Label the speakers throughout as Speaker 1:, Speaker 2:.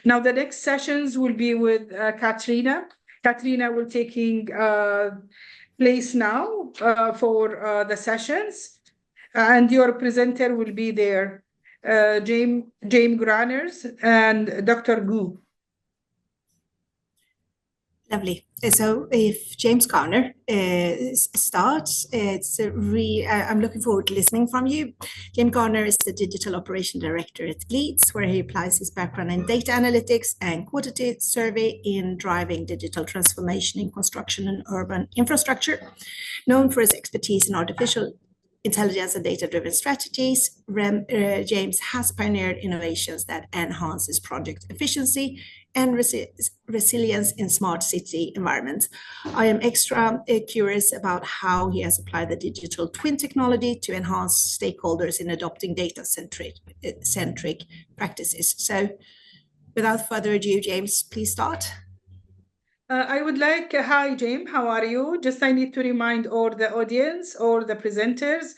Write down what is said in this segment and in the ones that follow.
Speaker 1: Now, the next sessions will be with Katrina. Katrina will taking place now for the sessions, and your presenter will be there, James Granners and Dr. Gu.
Speaker 2: Lovely. So if James Garner starts, I'm looking forward to listening from you. James Garner is the Digital Operation Director at Leeds, where he applies his background in data analytics and quantitative survey in driving digital transformation in construction and urban infrastructure. Known for his expertise in artificial intelligence and data-driven strategies, James has pioneered innovations that enhances project efficiency and resilience in smart city environments. I am extra curious about how he has applied the digital twin technology to enhance stakeholders in adopting data-centric practices. So without further ado, James, please start.
Speaker 1: I would like, hi, James, how are you? Just I need to remind all the audience, all the presenters,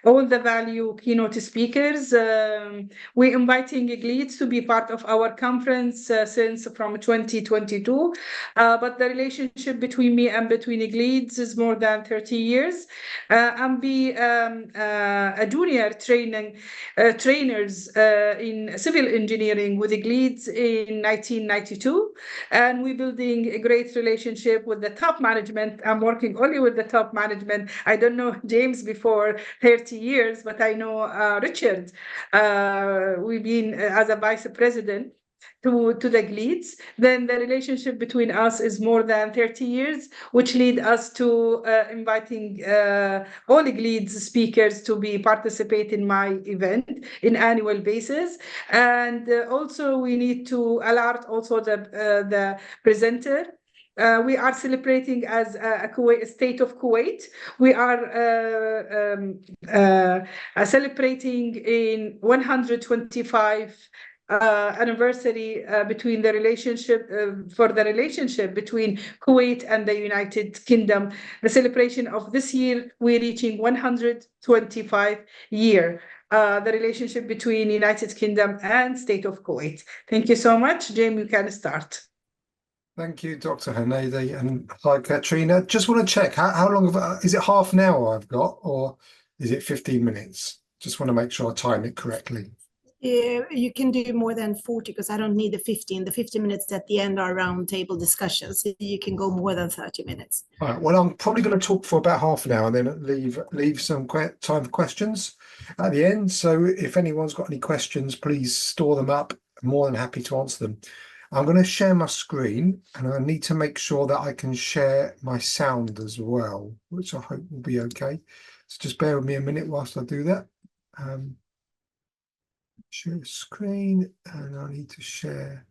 Speaker 1: all the value keynote speakers. We're inviting Leeds to be part of our conference since from 2022, but the relationship between me and between Leeds is more than 30 years. I'm a junior trainers in civil engineering with Leeds in 1992, and we're building a great relationship with the top management. I'm working only with the top management. I don't know James before 30 years, but I know Richard. We've been as a vice president to the Leeds. Then the relationship between us is more than 30 years, which lead us to inviting all Leeds speakers to be participate in my event in annual basis. And also we need to alert also the presenter. We are celebrating as a state of Kuwait. We are celebrating in 125 anniversary between the relationship for the relationship between Kuwait and the United Kingdom. The celebration of this year, we're reaching 125 year. The relationship between United Kingdom and State of Kuwait. Thank you so much. James, you can start.
Speaker 3: Thank you, Dr. Hanadi, and hi, Katrina. Just want to check, how long, is it half an hour I've got, or is it 15 minutes? Just want to make sure I time it correctly.
Speaker 2: Yeah, you can do more than 40 because I don't need the 15. The 15 minutes at the end are round table discussions. So you can go more than 30 minutes. All right,
Speaker 3: well, I'm probably going to talk for about half an hour and then leave some time for questions at the end. So if anyone's got any questions, please store them up. I'm more than happy to answer them. I'm going to share my screen, and I need to make sure that I can share my sound as well, which I hope will be okay. So just bear with me a minute whilst I do that. Share screen, and I need to share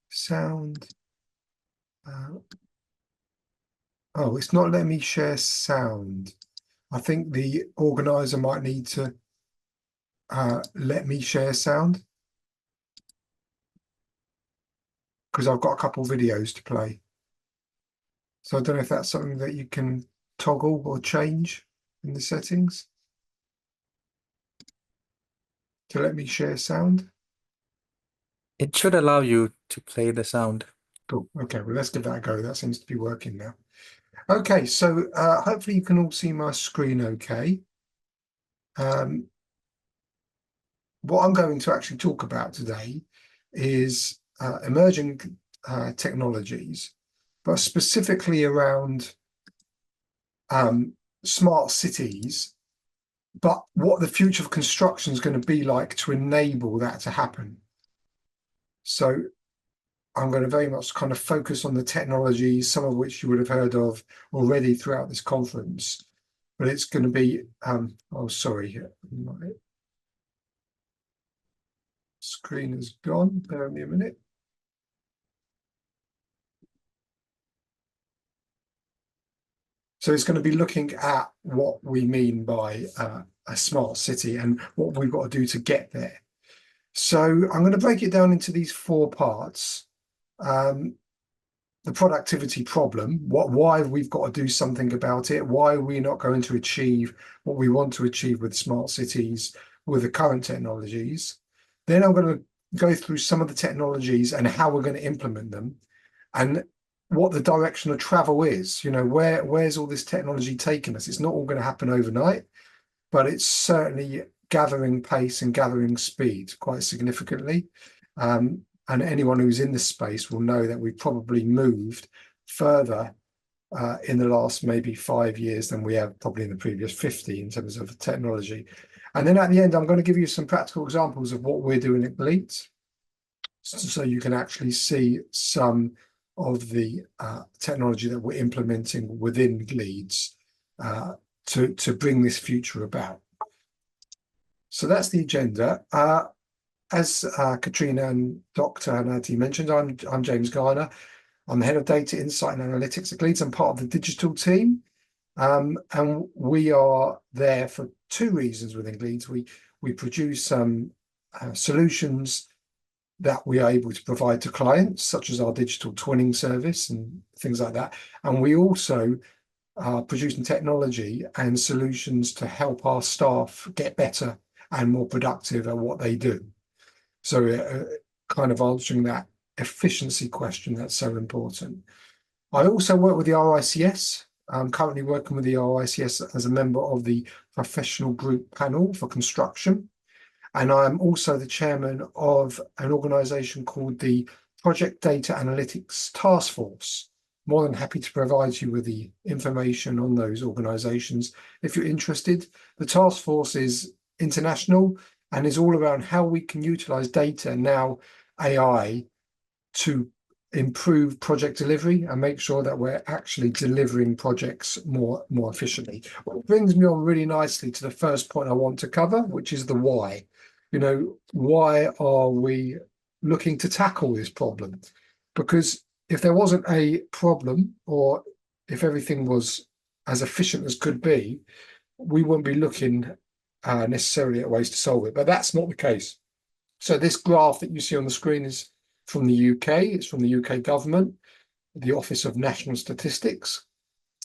Speaker 3: sound. Oh, it's not letting me share sound. I think the organizer might need to let me share sound, because I've got a couple of videos to play. So I don't know if that's something that you can toggle or change in the settings to let me share sound.
Speaker 4: It should allow you to play the sound.
Speaker 3: Cool. Okay, well, let's give that a go. That seems to be working now. Okay, so hopefully you can all see my screen okay. What I'm going to actually talk about today is emerging technologies, but specifically around smart cities, but what the future of construction is going to be like to enable that to happen. So I'm going to very much kind of focus on the technologies, some of which you would have heard of already throughout this conference, but it's going to be, oh, sorry, my screen is gone, bear with me a minute. So it's going to be looking at what we mean by a smart city and what we've got to do to get there. So I'm going to break it down into these 4 parts. The productivity problem, why we've got to do something about it, why we're not going to achieve what we want to achieve with smart cities with the current technologies. Then I'm going to go through some of the technologies and how we're going to implement them, and what the direction of travel is. You know, where's all this technology taking us? It's not all going to happen overnight, but it's certainly gathering pace and gathering speed quite significantly. And anyone who's in this space will know that we've probably moved further in the last maybe 5 years than we have probably in the previous 50 in terms of technology. And then at the end, I'm going to give you some practical examples of what we're doing at Leeds, so you can actually see some of the technology that we're implementing within Leeds to bring this future about. So that's the agenda. As Katrina and Dr. Hanati mentioned, I'm James Garner. I'm the head of data insight and analytics at Leeds. I'm part of the digital team. And we are there for 2 reasons within Leeds. We produce solutions that we are able to provide to clients, such as our digital twinning service and things like that. And we also are producing technology and solutions to help our staff get better and more productive at what they do. So kind of answering that efficiency question that's so important. I also work with the RICS. I'm currently working with the RICS as a member of the professional group panel for construction. And I'm also the chairman of an organisation called the Project Data Analytics Task Force. More than happy to provide you with the information on those organisations if you're interested. The task force is international and is all around how we can utilise data, now AI, to improve project delivery and make sure that we're actually delivering projects more efficiently. Well, it brings me on really nicely to the first point I want to cover, which is the why. You know, why are we looking to tackle this problem? Because if there wasn't a problem, or if everything was as efficient as could be, we wouldn't be looking necessarily at ways to solve it. But that's not the case. So this graph that you see on the screen is from the UK. It's from the UK government, the Office of National Statistics.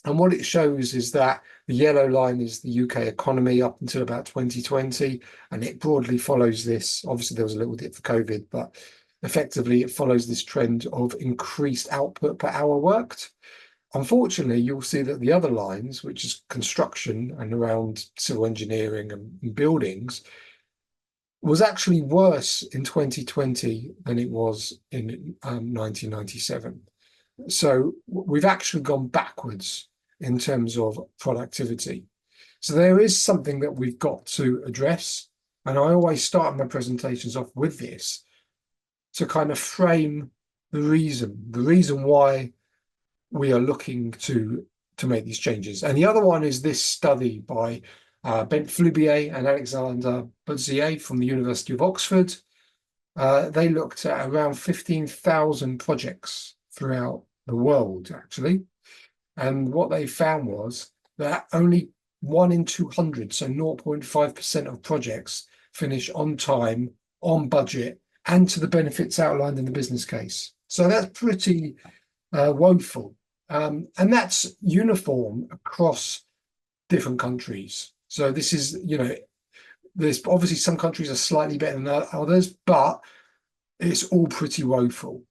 Speaker 3: And what it shows is that the yellow line is the UK economy up until about 2020, and it broadly follows this. Obviously, there was a little dip for COVID, but effectively it follows this trend of increased output per hour worked. Unfortunately, you'll see that the other lines, which is construction and around civil engineering and buildings, was actually worse in 2020 than it was in 1997. So we've actually gone backwards in terms of productivity. So there is something that we've got to address. And I always start my presentations off with this to kind of frame the reason why we are looking to make these changes. And the other one is this study by Bent Flubier and Alexander Budzier from the University of Oxford. They looked at around 15,000 projects throughout the world, actually. And what they found was that only 1 in 200, so 0.5% of projects finish on time, on budget, and to the benefits outlined in the business case. So that's pretty woeful. And that's uniform across different countries. So this is, you know, there's obviously some countries are slightly better than others, but it's all pretty woeful.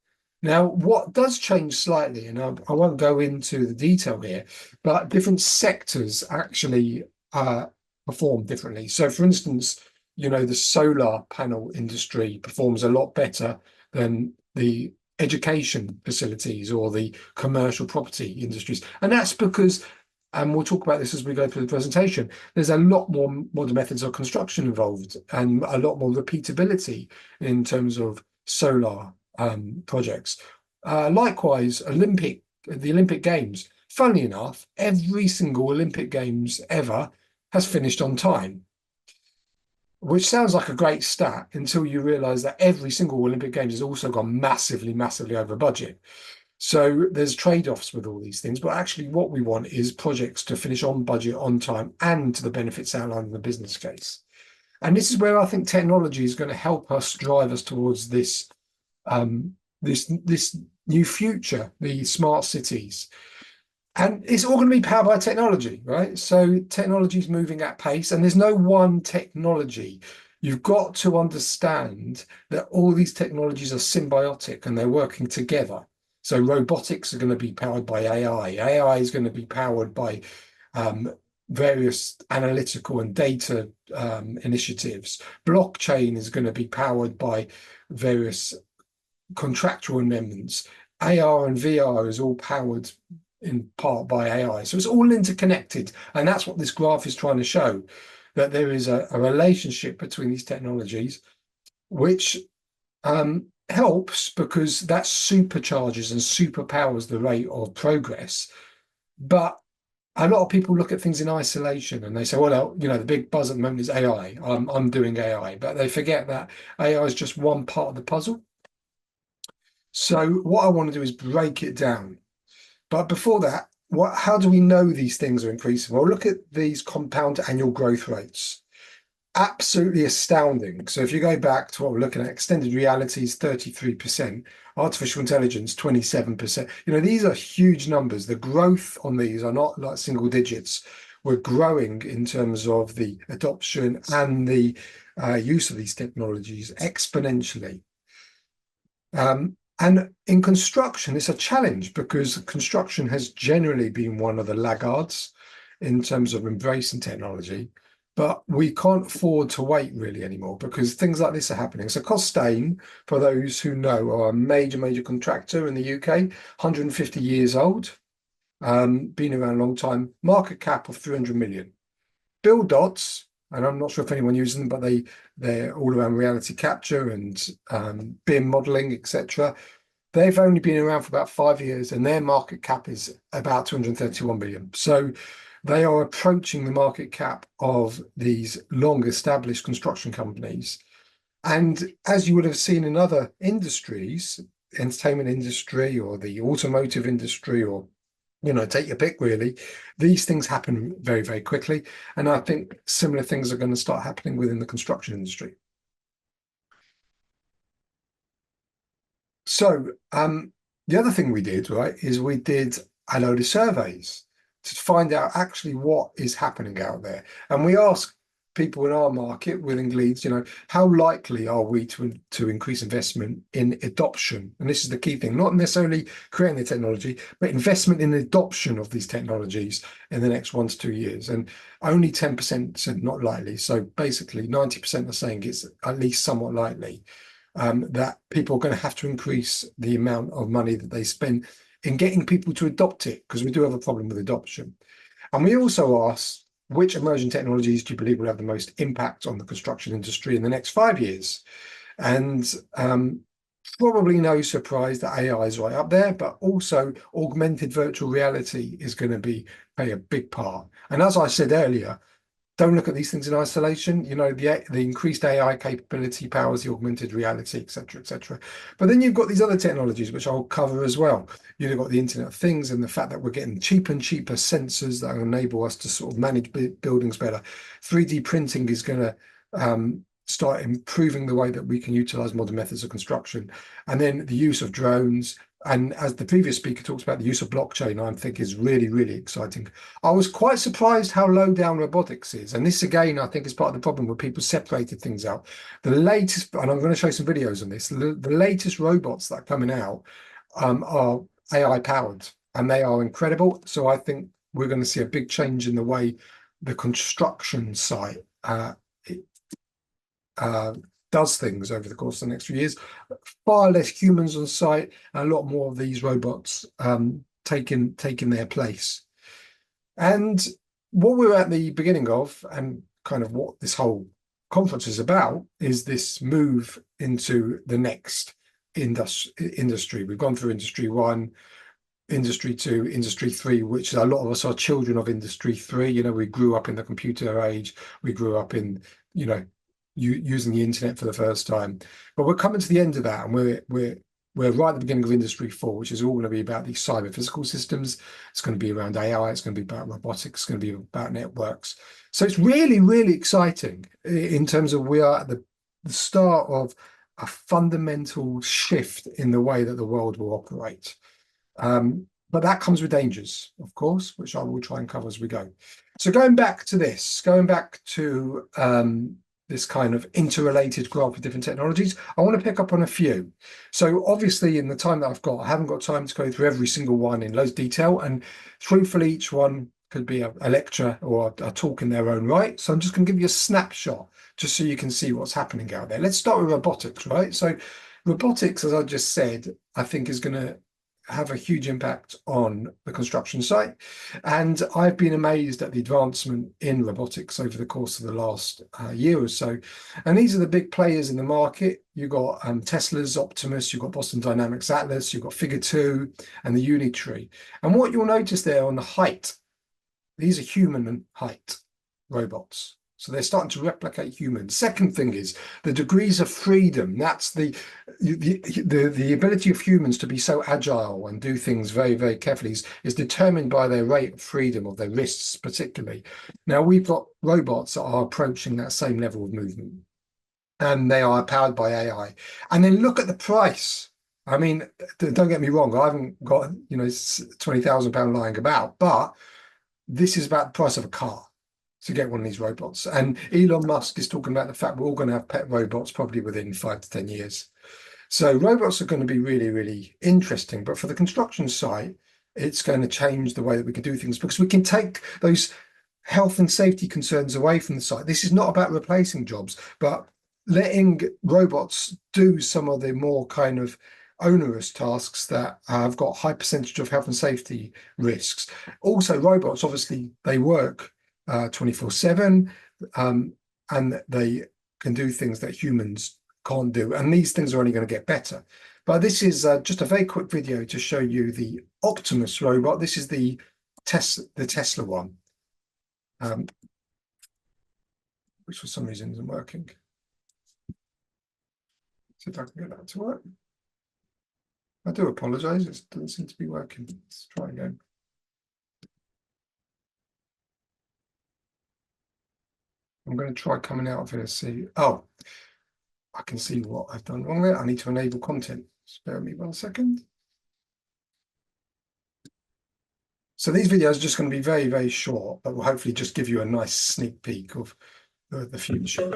Speaker 3: Now, what does change slightly, and I won't go into the detail here, but different sectors actually perform differently. So, for instance, you know, the solar panel industry performs a lot better than the education facilities or the commercial property industries. And that's because, and we'll talk about this as we go through the presentation, there's a lot more modern methods of construction involved and a lot more repeatability in terms of solar projects. Likewise, the Olympic Games, funnily enough, every single Olympic Games ever has finished on time, which sounds like a great stat until you realize that every single Olympic Games has also gone massively over budget. So there's trade-offs with all these things, but actually what we want is projects to finish on budget, on time, and to the benefits outlined in the business case. And this is where I think technology is going to help us drive us towards this this new future, the smart cities. And it's all going to be powered by technology, right? So technology is moving at pace, and there's no one technology. you've got to understand that all these technologies are symbiotic and they're working together. So robotics are going to be powered by AI. AI is going to be powered by various analytical and data initiatives. Blockchain is going to be powered by various contractual amendments. AR and VR is all powered in part by AI. So it's all interconnected. And that's what this graph is trying to show, that there is a relationship between these technologies, which helps because that supercharges and superpowers the rate of progress. But a lot of people look at things in isolation and they say, well, you know, the big buzz at the moment is AI. I'm doing AI, but they forget that AI is just one part of the puzzle. So what I want to do is break it down. But before that, how do we know these things are increasing? Well, look at these compound annual growth rates. Absolutely astounding. So if you go back to what we're looking at, extended reality is 33%, artificial intelligence 27%. You know, these are huge numbers. The growth on these are not like single digits. We're growing in terms of the adoption and the use of these technologies exponentially. And in construction, it's a challenge because construction has generally been one of the laggards in terms of embracing technology. But we can't afford to wait really anymore because things like this are happening. So Costain, for those who know, are a major contractor in the UK, 150 years old, been around a long time, market cap of 300 million. Build Dots, and I'm not sure if anyone uses them, but they're all around reality capture and BIM modeling, etc. They've only been around for about 5 years and their market cap is about 231 million. So they are approaching the market cap of these long established construction companies. And as you would have seen in other industries, entertainment industry or the automotive industry, or, you know, take your pick really, these things happen very quickly. And I think similar things are going to start happening within the construction industry. So the other thing we did, right, is we did a load of surveys to find out actually what is happening out there. And we asked people in our market within Leeds, you know, how likely are we to increase investment in adoption? And this is the key thing, not necessarily creating the technology, but investment in adoption of these technologies in the next 1 to 2 years. And only 10% said not likely. So basically 90% are saying it's at least somewhat likely that people are going to have to increase the amount of money that they spend in getting people to adopt it, because we do have a problem with adoption. And we also asked, which emerging technologies do you believe will have the most impact on the construction industry in the next 5 years? And probably no surprise that AI is right up there, but also augmented virtual reality is going to play a big part. And as I said earlier, don't look at these things in isolation. You know, the increased AI capability powers the augmented reality, etc. But then you've got these other technologies, which I'll cover as well. You've got the Internet of Things and the fact that we're getting cheaper and cheaper sensors that enable us to sort of manage buildings better. 3D printing is going to start improving the way that we can utilize modern methods of construction. And then the use of drones. And as the previous speaker talks about, the use of blockchain, I think is really exciting. I was quite surprised how low down robotics is. And this, again, I think is part of the problem where people separated things out. The latest, and I'm going to show some videos on this, the latest robots that are coming out are AI powered and they are incredible. So I think we're going to see a big change in the way the construction site does things over the course of the next few years. Far less humans on site, and a lot more of these robots taking their place. And what we're at the beginning of, and kind of what this whole conference is about, is this move into the next industry. We've gone through Industry 1, Industry 2, Industry 3, which a lot of us are children of Industry 3. You know, we grew up in the computer age. We grew up in, you know, using the internet for the first time. But we're coming to the end of that, and we're right at the beginning of Industry 4, which is all going to be about these cyber physical systems. It's going to be around AI. It's going to be about robotics. It's going to be about networks. So it's really exciting in terms of we are at the start of a fundamental shift in the way that the world will operate. But that comes with dangers, of course, which I will try and cover as we go. So going back to this kind of interrelated graph of different technologies. I want to pick up on a few. So obviously in the time that I've got, I haven't got time to go through every single one in loads of detail, and truthfully, each one could be a lecture or a talk in their own right. So I'm just going to give you a snapshot just so you can see what's happening out there. Let's start with robotics, right? So robotics, as I just said, I think is going to have a huge impact on the construction site. And I've been amazed at the advancement in robotics over the course of the last year or so. And these are the big players in the market. You've got Tesla's Optimus, you've got Boston Dynamics Atlas, you've got Figure 2 and the Unitree. And what you'll notice there on the height, these are human height robots. So they're starting to replicate humans. Second thing is the degrees of freedom. That's the ability of humans to be so agile and do things very, very carefully is determined by their rate of freedom, of their wrists particularly. Now we've got robots that are approaching that same level of movement, and they are powered by AI. And then look at the price. I mean, don't get me wrong, I haven't got, you know, £20,000 lying about, but this is about the price of a car to get one of these robots. And Elon Musk is talking about the fact we're all going to have pet robots probably within 5 to 10 years. So robots are going to be really, really interesting. But for the construction site, it's going to change the way that we can do things, because we can take those health and safety concerns away from the site. This is not about replacing jobs, but letting robots do some of the more kind of onerous tasks that have got high percentage of health and safety risks. Also, robots, obviously, they work 24/7, and they can do things that humans can't do, and these things are only going to get better. But this is just a very quick video to show you the Optimus robot. This is the Tesla one, which for some reason isn't working. See if I can get that to work. I do apologize, it doesn't seem to be working. Let's try again. I'm going to try coming out of here, see. Oh, I can see what I've done wrong there. I need to enable content. Spare me 1 second. So these videos are just going to be very, very short, but will hopefully just give you a nice sneak peek of the future.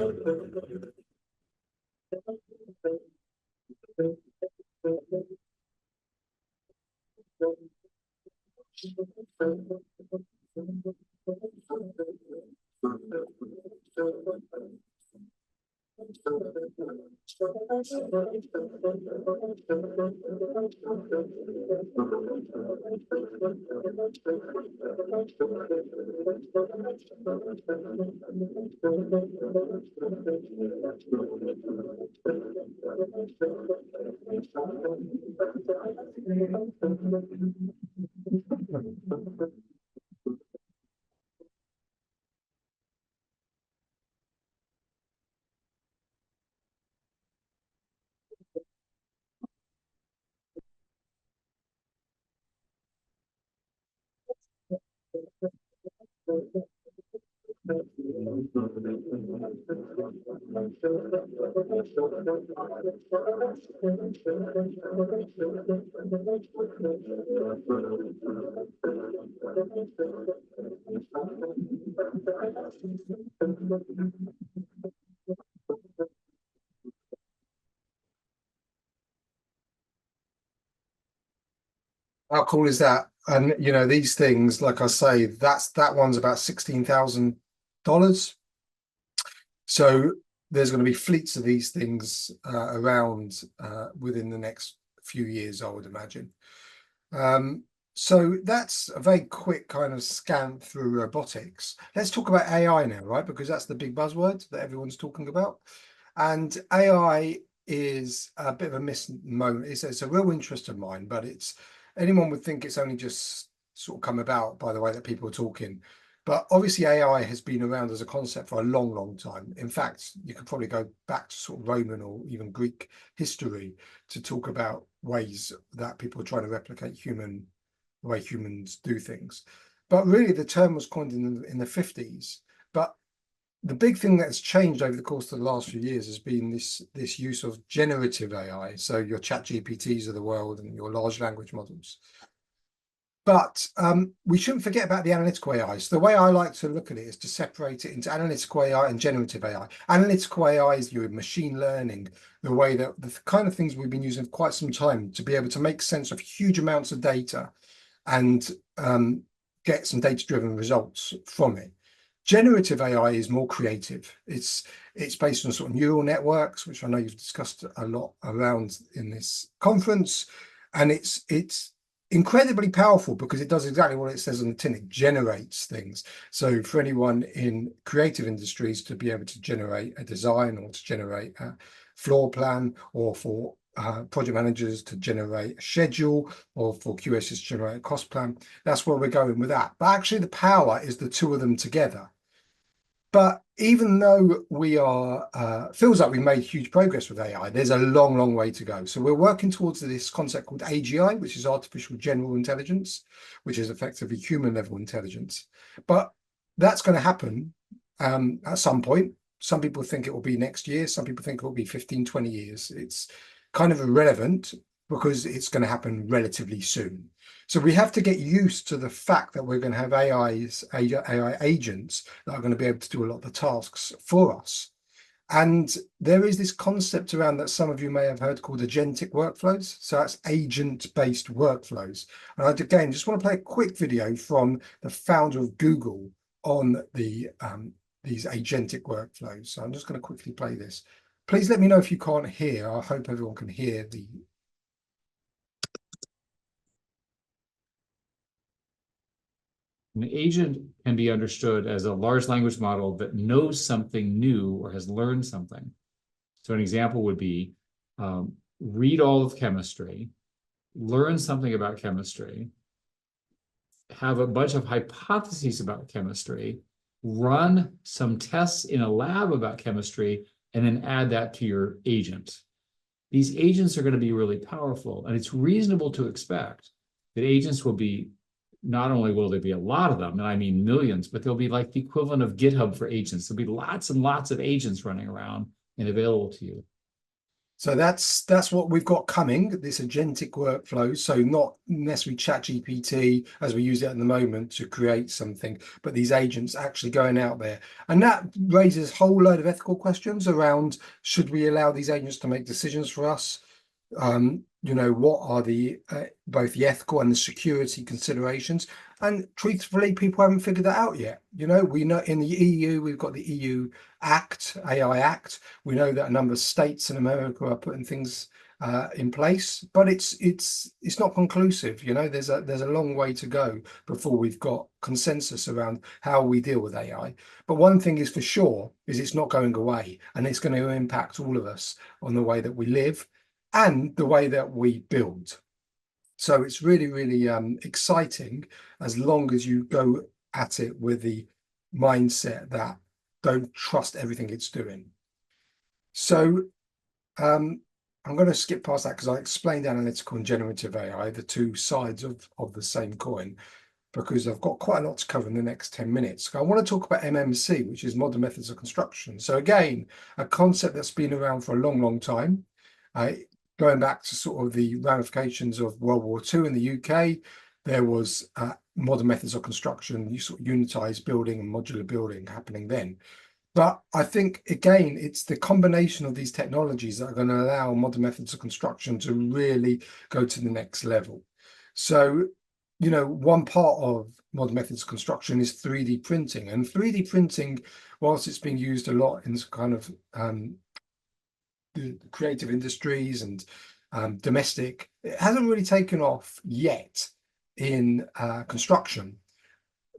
Speaker 3: How cool is that? And you know, these things, like I say, that one's about $16,000. So there's going to be fleets of these things around within the next few years, I would imagine. So that's a very quick kind of scan through robotics. Let's talk about AI now, right? Because that's the big buzzword that everyone's talking about. And AI is a bit of a misnomer. It's a real interest of mine, but anyone would think it's only just sort of come about by the way that people are talking. But obviously AI has been around as a concept for a long, long time. In fact, you could probably go back to sort of Roman or even Greek history to talk about ways that people are trying to replicate the way humans do things. But really the term was coined in the 50s. But the big thing that's changed over the course of the last few years has been this use of generative AI. So your chat GPTs of the world and your large language models. But we shouldn't forget about the analytical AI. So the way I like to look at it is to separate it into analytical AI and generative AI. Analytical AI is your machine learning, the way that the kind of things we've been using for quite some time to be able to make sense of huge amounts of data and get some data-driven results from it. Generative AI is more creative. It's based on sort of neural networks, which I know you've discussed a lot around in this conference, and it's incredibly powerful because it does exactly what it says on the tin. It generates things. So for anyone in creative industries to be able to generate a design or to generate a floor plan, or for project managers to generate a schedule, or for QSs to generate a cost plan, that's where we're going with that. But actually the power is the two of them together. But even though we are, feels like we've made huge progress with AI, there's a long, long way to go. So we're working towards this concept called AGI, which is artificial general intelligence, which is effectively human level intelligence. But that's going to happen at some point. Some people think it will be next year. Some people think it will be 15, 20 years. It's kind of irrelevant because it's going to happen relatively soon. So we have to get used to the fact that we're going to have AI agents that are going to be able to do a lot of the tasks for us. And there is this concept around that some of you may have heard called agentic workflows. So that's agent-based workflows. And I, again, just want to play a quick video from the founder of Google on the these agentic workflows. So I'm just going to quickly play this. Please let me know if you can't hear. I hope everyone can hear the...
Speaker 5: An agent can be understood as a large language model that knows something new or has learned something. So an example would be read all of chemistry, learn something about chemistry, have a bunch of hypotheses about chemistry, run some tests in a lab about chemistry, and then add that to your agent. These agents are going to be really powerful, and it's reasonable to expect that agents will be, not only will there be a lot of them, and I mean millions, but they'll be like the equivalent of GitHub for agents. There'll be lots and lots of agents running around and available to you.
Speaker 3: So that's what we've got coming, this agentic workflow. So not necessarily ChatGPT as we use it at the moment to create something, but these agents actually going out there. And that raises a whole load of ethical questions around, should we allow these agents to make decisions for us? You know, what are the both the ethical and the security considerations? And truthfully, people haven't figured that out yet. You know, we know in the EU, we've got the EU Act, AI Act. We know that a number of states in America are putting things in place, but it's not conclusive. You know, there's a long way to go before we've got consensus around how we deal with AI. But one thing is for sure is it's not going away, and it's going to impact all of us on the way that we live and the way that we build. So it's really, really exciting, as long as you go at it with the mindset that don't trust everything it's doing. So I'm going to skip past that because I explained analytical and generative AI, the two sides of the same coin, because I've got quite a lot to cover in the next 10 minutes. I want to talk about MMC, which is modern methods of construction. So again, a concept that's been around for a long, long time. Going back to sort of the ramifications of World War II in the UK, there was modern methods of construction, you sort of unitized building and modular building happening then. But I think, again, it's the combination of these technologies that are going to allow modern methods of construction to really go to the next level. So, you know, one part of modern methods of construction is 3D printing. And 3D printing, whilst it's being used a lot in kind of the creative industries and domestic, it hasn't really taken off yet in construction,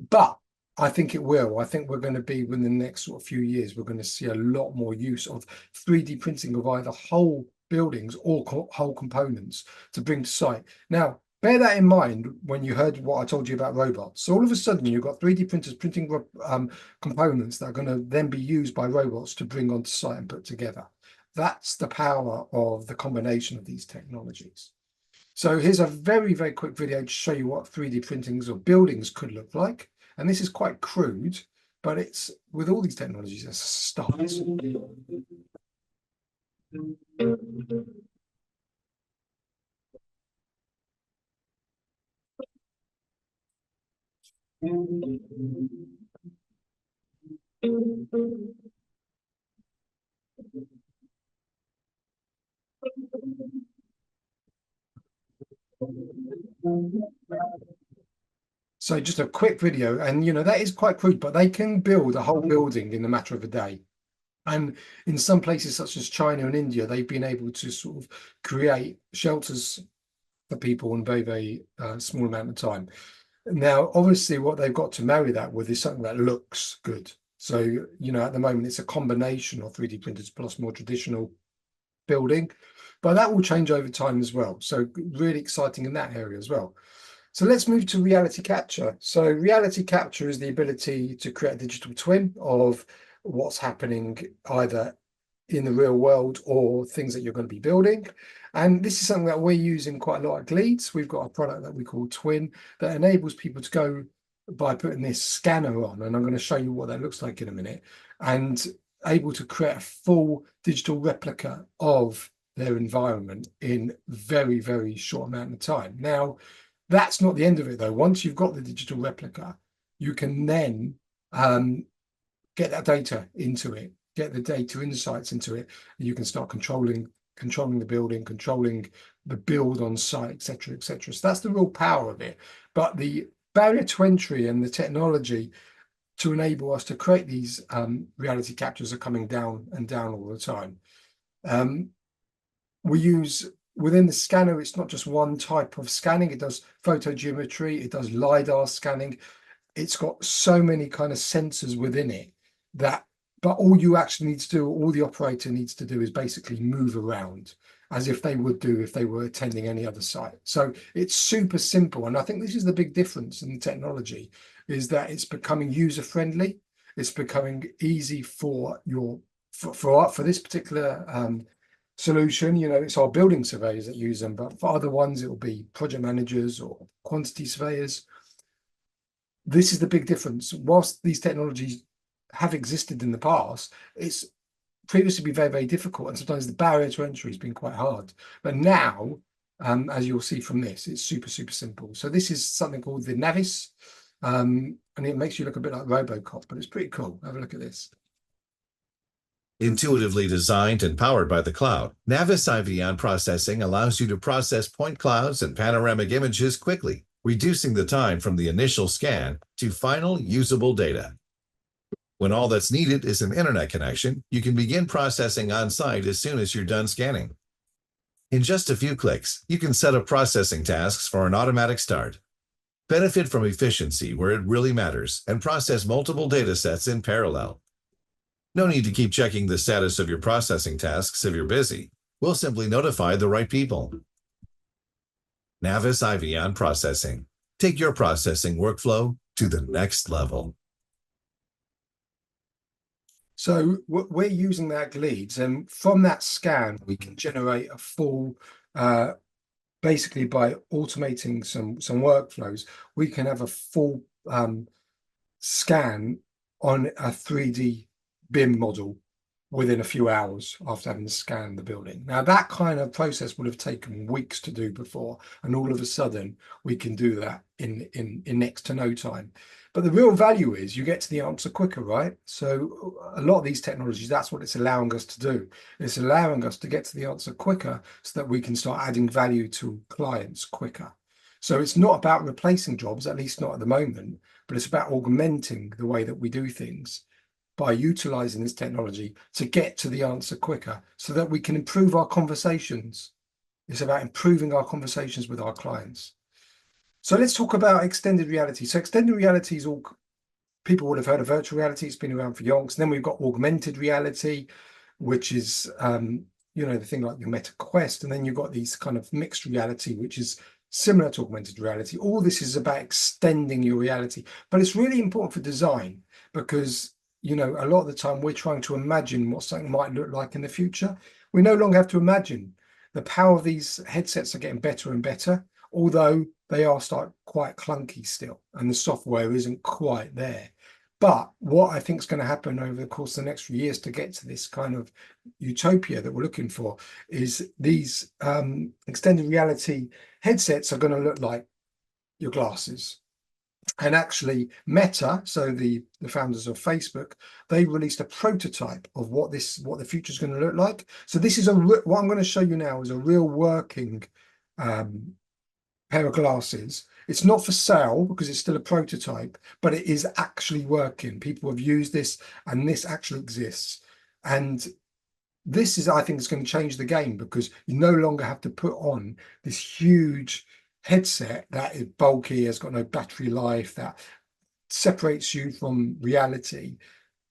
Speaker 3: but I think it will. I think we're going to be, within the next sort of few years, we're going to see a lot more use of 3D printing of either whole buildings or whole components to bring to site. Now, bear that in mind when you heard what I told you about robots. So all of a sudden, you've got 3D printers printing components that are going to then be used by robots to bring onto site and put together. That's the power of the combination of these technologies. So here's a very, very quick video to show you what 3D printings of buildings could look like. And this is quite crude, but it's, with all these technologies, it's a start. So just a quick video, and that is quite crude, but they can build a whole building in a matter of a day. And in some places such as China and India, they've been able to sort of create shelters for people in very, very small amount of time. Now, obviously, what they've got to marry that with is something that looks good. So, at the moment, it's a combination of 3D printers plus more traditional building, but that will change over time as well. So really exciting in that area as well. So let's move to reality capture. So reality capture is the ability to create a digital twin of what's happening either in the real world or things that you're going to be building. And this is something that we're using quite a lot at Gleeds. We've got a product that we call Twin that enables people to go by putting this scanner on, and I'm going to show you what that looks like in a minute, and able to create a full digital replica of their environment in very, very short amount of time. Now, that's not the end of it though. Once you've got the digital replica, you can then get that data into it, get the data insights into it, and you can start controlling the building, controlling the build on site, etc., etc. So that's the real power of it. But the barrier to entry and the technology to enable us to create these reality captures are coming down and down all the time. We use within the scanner, it's not just one type of scanning. It does photogeometry, it does LiDAR scanning. It's got so many kind of sensors within it that, but all you actually need to do, all the operator needs to do is basically move around as if they would do if they were attending any other site. So it's super simple. And I think this is the big difference in the technology, is that it's becoming user-friendly. It's becoming easy for this particular solution. It's our building surveyors that use them, but for other ones, it will be project managers or quantity surveyors. This is the big difference. Whilst these technologies have existed in the past, it's previously been very, very difficult, and sometimes the barrier to entry has been quite hard. But now, as you'll see from this, it's super, super simple. So this is something called the Navis, and it makes you look a bit like Robocop, but it's pretty cool. Have a look at this.
Speaker 6: Intuitively designed and powered by the cloud, Navis IVN processing allows you to process point clouds and panoramic images quickly, reducing the time from the initial scan to final usable data. When all that's needed is an internet connection, you can begin processing on-site as soon as you're done scanning. In just a few clicks, you can set up processing tasks for an automatic start. Benefit from efficiency where it really matters and process multiple data sets in parallel. No need to keep checking the status of your processing tasks if you're busy. We'll simply notify the right people. Navis IVN Processing. Take your processing workflow to the next level.
Speaker 3: So we're using that Gleeds, and from that scan, we can generate a full, basically by automating some workflows, we can have a full scan on a 3D BIM model within a few hours after having scanned the building. Now, that kind of process would have taken weeks to do before, and all of a sudden we can do that in next to no time. But the real value is you get to the answer quicker, right? So a lot of these technologies, that's what it's allowing us to do. It's allowing us to get to the answer quicker so that we can start adding value to clients quicker. So it's not about replacing jobs, at least not at the moment, but it's about augmenting the way that we do things by utilizing this technology to get to the answer quicker so that we can improve our conversations. It's about improving our conversations with our clients. So let's talk about extended reality. So extended reality is all, people would have heard of virtual reality. It's been around for yonks. And then we've got augmented reality, which is, the thing like your Meta Quest. And then you've got these kind of mixed reality, which is similar to augmented reality. All this is about extending your reality, but it's really important for design because, a lot of the time we're trying to imagine what something might look like in the future. We no longer have to imagine. The power of these headsets are getting better and better, although they are quite clunky still, and the software isn't quite there. But what I think is going to happen over the course of the next few years to get to this kind of utopia that we're looking for is these extended reality headsets are going to look like your glasses. And actually Meta, so the founders of Facebook, they released a prototype of what the future is going to look like. So this is what I'm going to show you now is a real working pair of glasses. It's not for sale because it's still a prototype, but it is actually working. People have used this and this actually exists. And this is, I think, is going to change the game because you no longer have to put on this huge headset that is bulky, has got no battery life, that separates you from reality.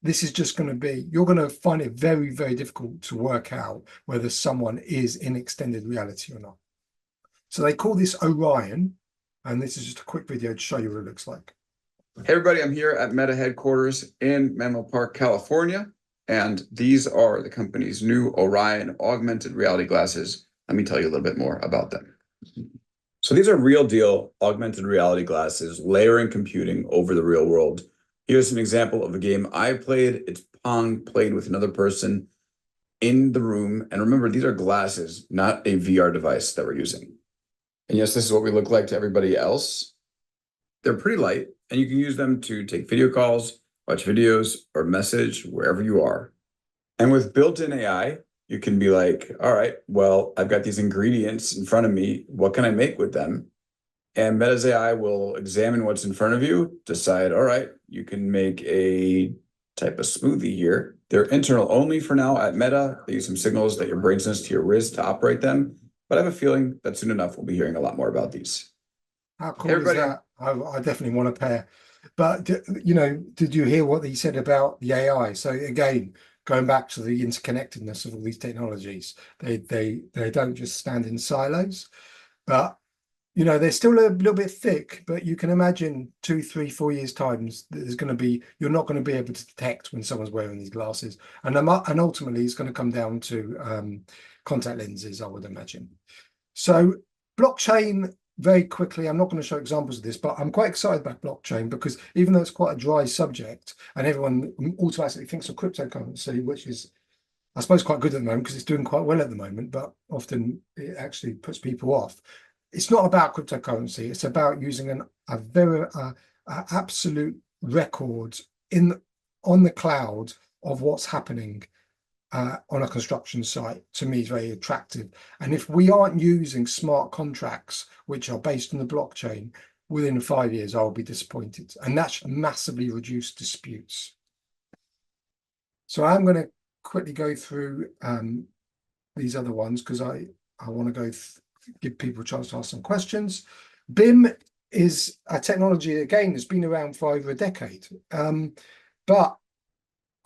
Speaker 3: This is just going to be, you're going to find it very, very difficult to work out whether someone is in extended reality or not. So they call this Orion, and this is just a quick video to show you what it looks like.
Speaker 7: Hey everybody, I'm here at Meta headquarters in Menlo Park, California, and these are the company's new Orion augmented reality glasses. Let me tell you a little bit more about them. So these are real deal augmented reality glasses, layering computing over the real world. Here's an example of a game I played. It's Pong played with another person in the room. And remember, these are glasses, not a VR device that we're using. And yes, this is what we look like to everybody else. They're pretty light, and you can use them to take video calls, watch videos, or message wherever you are. And with built-in AI, you can be like, all right, well, I've got these ingredients in front of me. What can I make with them? And Meta's AI will examine what's in front of you, decide, all right, you can make a type of smoothie here. They're internal only for now at Meta. They use some signals that your brain sends to your wrist to operate them. But I have a feeling that soon enough, we'll be hearing a lot more about these.
Speaker 3: How cool is that? I definitely want a pair. But, you know, did you hear what he said about the AI? So again, going back to the interconnectedness of all these technologies, they don't just stand in silos, but, you know, they're still a little bit thick, but you can imagine 2, 3, 4 years times, there's going to be, you're not going to be able to detect when someone's wearing these glasses. And ultimately it's going to come down to contact lenses, I would imagine. So blockchain, very quickly, I'm not going to show examples of this, but I'm quite excited about blockchain because even though it's quite a dry subject and everyone automatically thinks of cryptocurrency, which is, I suppose, quite good at the moment because it's doing quite well at the moment, but often it actually puts people off. It's not about cryptocurrency. It's about using a very absolute record on the cloud of what's happening on a construction site. To me, is very attractive. And if we aren't using smart contracts which are based on the blockchain within 5 years, I'll be disappointed. And that should massively reduce disputes. So I'm going to quickly go through these other ones because I want to give people a chance to ask some questions. BIM is a technology, again, that's been around for over a decade. But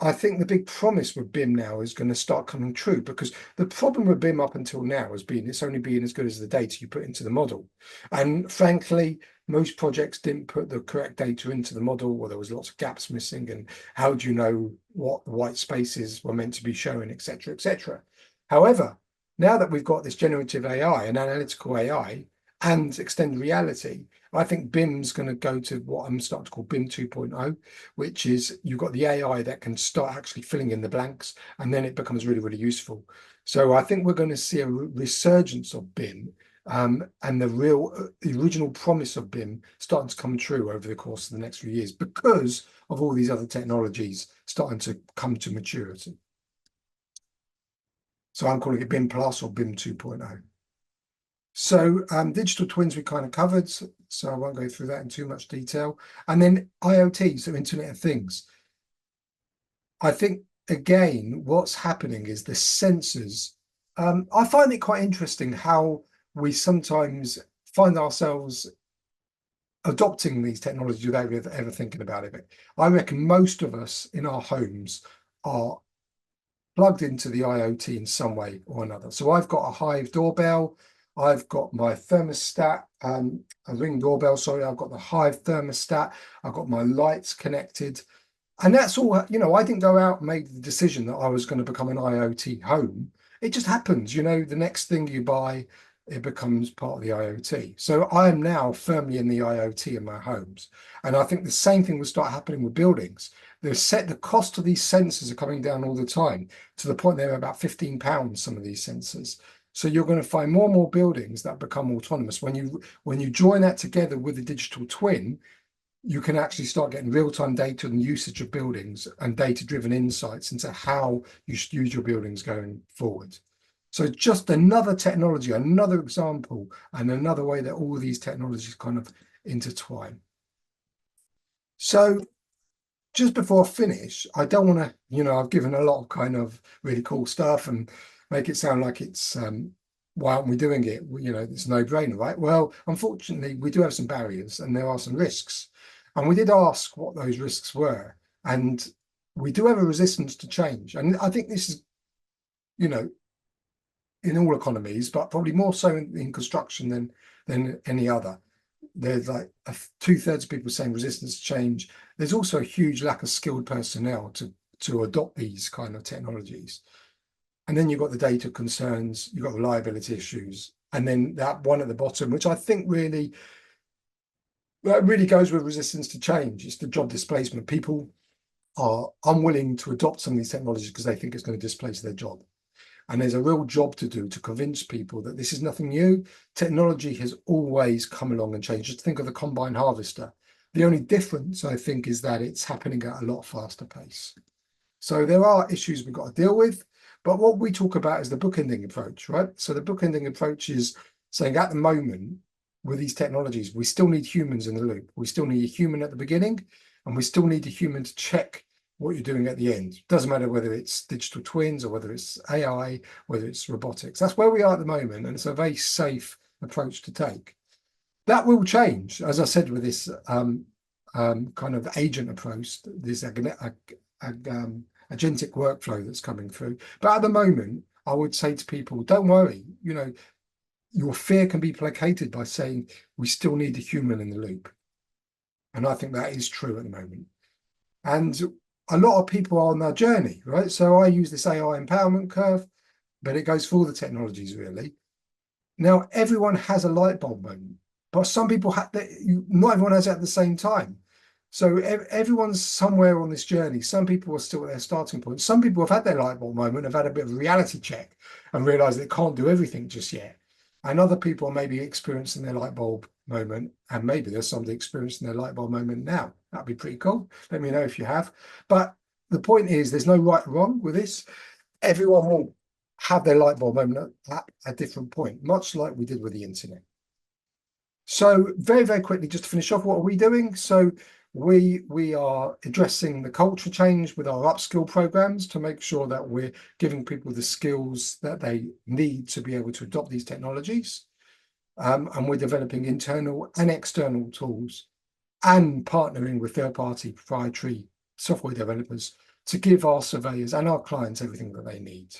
Speaker 3: I think the big promise with BIM now is going to start coming true because the problem with BIM up until now has been it's only being as good as the data you put into the model. And frankly, most projects didn't put the correct data into the model, or there was lots of gaps missing. And how do you know what the white spaces were meant to be showing, et cetera, et cetera. However, now that we've got this generative AI and analytical AI and extended reality, I think BIM's going to go to what I'm starting to call BIM 2.0, which is you've got the AI that can start actually filling in the blanks, and then it becomes really, really useful. So I think we're going to see a resurgence of BIM and the original promise of BIM starting to come true over the course of the next few years because of all these other technologies starting to come to maturity. So I'm calling it BIM Plus or BIM 2.0. So digital twins we kind of covered, so I won't go through that in too much detail. And then IoT, so Internet of Things. I think, again, what's happening is the sensors. I find it quite interesting how we sometimes find ourselves adopting these technologies without ever thinking about it. I reckon most of us in our homes are plugged into the IoT in some way or another. So I've got a Hive doorbell. I've got my thermostat, a Ring doorbell, sorry, I've got the Hive thermostat, I've got my lights connected. And that's all, you know, I didn't go out and make the decision that I was going to become an IoT home. It just happens, you know, the next thing you buy, it becomes part of the IoT. So I am now firmly in the IoT in my homes. And I think the same thing will start happening with buildings. The cost of these sensors are coming down all the time to the point they're about £15, some of these sensors. So you're going to find more and more buildings that become autonomous. When you join that together with the digital twin, you can actually start getting real-time data and usage of buildings and data-driven insights into how you should use your buildings going forward. So just another technology, another example, and another way that all these technologies kind of intertwine. So just before I finish, I don't want to, you know, I've given a lot of kind of really cool stuff and make it sound like it's, why aren't we doing it? You know, it's no brainer, right? Well, unfortunately, we do have some barriers and there are some risks. And we did ask what those risks were. And we do have a resistance to change. And I think this is, you know, in all economies, but probably more so in construction than any other. There's like 2/3 of people saying resistance to change. There's also a huge lack of skilled personnel to adopt these kind of technologies. And then you've got the data concerns, you've got reliability issues, and then that one at the bottom, which I think really goes with resistance to change. It's the job displacement. People are unwilling to adopt some of these technologies because they think it's going to displace their job. And there's a real job to do to convince people that this is nothing new. Technology has always come along and changed. Just think of the combine harvester. The only difference, I think, is that it's happening at a lot faster pace. So there are issues we've got to deal with. But what we talk about is the bookending approach, right? So the bookending approach is saying at the moment, with these technologies, we still need humans in the loop. We still need a human at the beginning, and we still need a human to check what you're doing at the end. Doesn't matter whether it's digital twins or whether it's AI, whether it's robotics. That's where we are at the moment, and it's a very safe approach to take. That will change, as I said, with this kind of agent approach, this agentic workflow that's coming through. But at the moment, I would say to people, don't worry, you know, your fear can be placated by saying we still need a human in the loop. And I think that is true at the moment. And a lot of people are on their journey, right? So I use this AI empowerment curve, but it goes for all the technologies really. Now, everyone has a light bulb moment, but some people have that, not everyone has it at the same time. So everyone's somewhere on this journey. Some people are still at their starting point. Some people have had their light bulb moment, have had a bit of a reality check and realized they can't do everything just yet. And other people are maybe experiencing their light bulb moment, and maybe there's somebody experiencing their light bulb moment now. That'd be pretty cool. Let me know if you have. But the point is, there's no right or wrong with this. Everyone will have their light bulb moment at a different point, much like we did with the internet. So very, very quickly, just to finish off, what are we doing? So we are addressing the culture change with our upskill programs to make sure that we're giving people the skills that they need to be able to adopt these technologies. And we're developing internal and external tools and partnering with third-party proprietary software developers to give our surveyors and our clients everything that they need.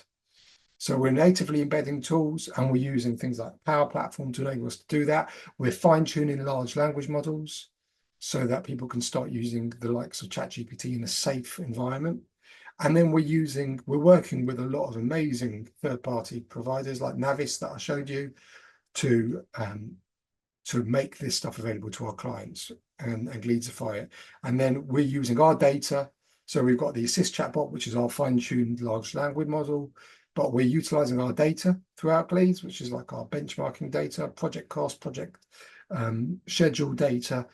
Speaker 3: So we're natively embedding tools, and we're using things like Power Platform to enable us to do that. We're fine-tuning large language models so that people can start using the likes of ChatGPT in a safe environment. And then we're working with a lot of amazing third-party providers like Navis that I showed you to make this stuff available to our clients and Gleadsify it. And then we're using our data. So we've got the Assist chatbot, which is our fine-tuned large language model, but we're utilizing our data throughout Gleads, which is like our benchmarking data, project cost, project schedule data,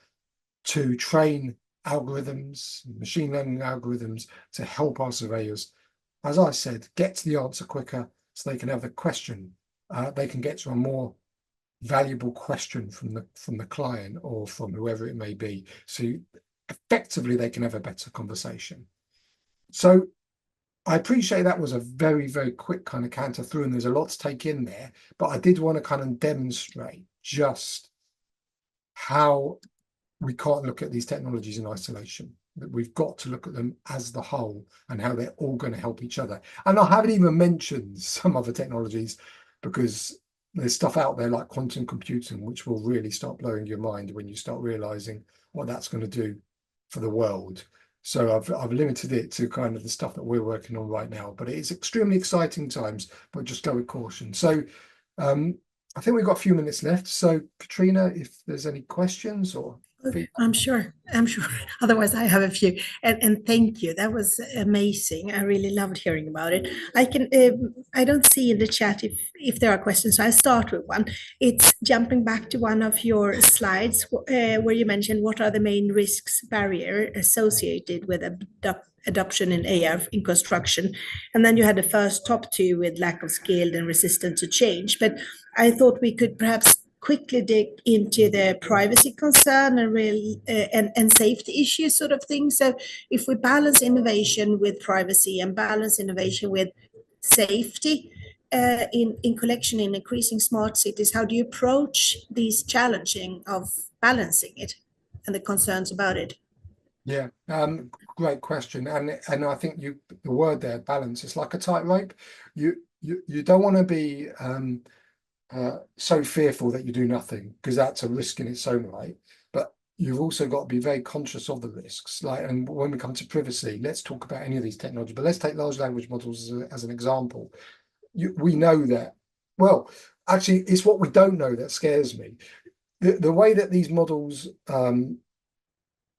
Speaker 3: to train algorithms, machine learning algorithms to help our surveyors, as I said, get to the answer quicker so they can have the question. They can get to a more valuable question from the client or from whoever it may be. So effectively, they can have a better conversation. So I appreciate that was a very, very quick kind of canter through, and there's a lot to take in there, but I did want to kind of demonstrate just how we can't look at these technologies in isolation, that we've got to look at them as the whole and how they're all going to help each other. And I haven't even mentioned some other technologies, because there's stuff out there like quantum computing, which will really start blowing your mind when you start realizing what that's going to do for the world. So I've limited it to kind of the stuff that we're working on right now, but it's extremely exciting times, but just go with caution. So I think we've got a few minutes left. So Katrina, if there's any questions or...
Speaker 2: I'm sure. Otherwise, I have a few. And thank you. That was amazing. I really loved hearing about it. I don't see in the chat if there are questions, so I'll start with one. It's jumping back to one of your slides where you mentioned what are the main risks, barrier associated with adoption in AR in construction. And then you had the first top two with lack of skilled and resistant to change. But I thought we could perhaps quickly dig into the privacy concern and safety issues sort of thing. So if we balance innovation with privacy and balance innovation with safety in collection in increasing smart cities, how do you approach these challenging of balancing it and the concerns about it?
Speaker 3: Yeah, great question. And I think the word there, balance, is like a tightrope. You don't want to be so fearful that you do nothing, because that's a risk in its own right. But you've also got to be very conscious of the risks. And when we come to privacy, let's talk about any of these technologies, but let's take large language models as an example. We know that, well, actually, it's what we don't know that scares me. The way that these models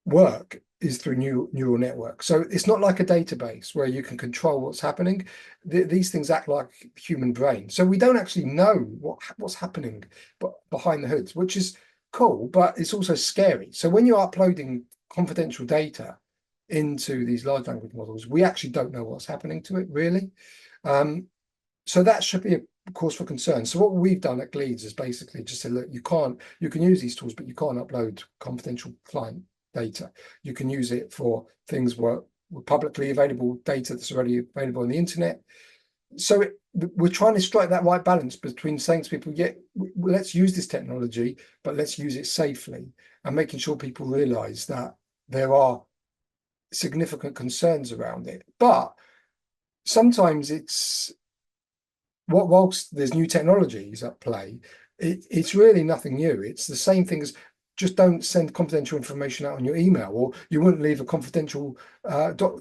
Speaker 3: work is through neural networks. So it's not like a database where you can control what's happening. These things act like human brain. So we don't actually know what's happening behind the hoods, which is cool, but it's also scary. So when you're uploading confidential data into these large language models, we actually don't know what's happening to it, really. So that should be a cause for concern. So what we've done at Gleeds is basically just say, look, you can use these tools, but you can't upload confidential client data. You can use it for things where publicly available data that's already available on the internet. So we're trying to strike that right balance between saying to people, yeah, let's use this technology, but let's use it safely, and making sure people realize that there are significant concerns around it. But sometimes it's whilst there's new technologies at play, it's really nothing new. It's the same thing as just don't send confidential information out on your email, or you wouldn't leave a confidential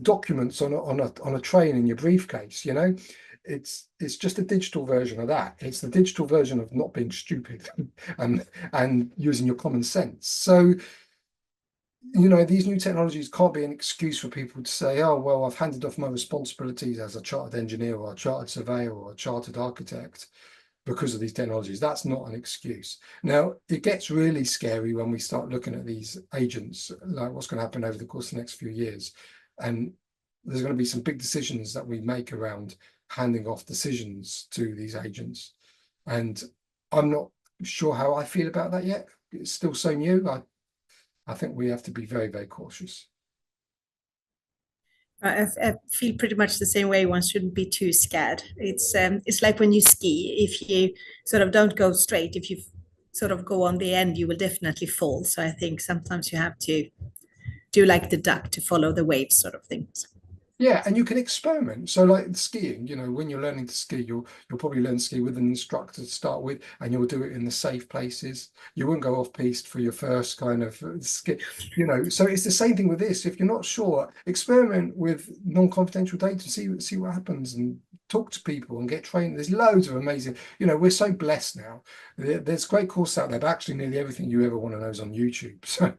Speaker 3: documents on a train in your briefcase. You know, it's just a digital version of that. It's the digital version of not being stupid and using your common sense. So, you know, these new technologies can't be an excuse for people to say, oh, well, I've handed off my responsibilities as a chartered engineer or a chartered surveyor or a chartered architect because of these technologies. That's not an excuse. Now, it gets really scary when we start looking at these agents, like what's going to happen over the course of the next few years. And there's going to be some big decisions that we make around handing off decisions to these agents. And I'm not sure how I feel about that yet. It's still so new. I think we have to be very, very cautious.
Speaker 2: I feel pretty much the same way. One shouldn't be too scared. It's like when you ski. If you sort of don't go straight, if you sort of go on the end, you will definitely fall. So I think sometimes you have to do like the duck, to follow the waves sort of things.
Speaker 3: Yeah, and you can experiment. So like skiing, you know, when you're learning to ski, you'll probably learn to ski with an instructor to start with, and you'll do it in the safe places. You wouldn't go off piste for your first kind of ski, you know. So it's the same thing with this. If you're not sure, experiment with non-confidential data, see what happens, and talk to people and get trained. There's loads of amazing, you know, we're so blessed now. There's great courses out there, but actually nearly everything you ever want to know is on YouTube. So,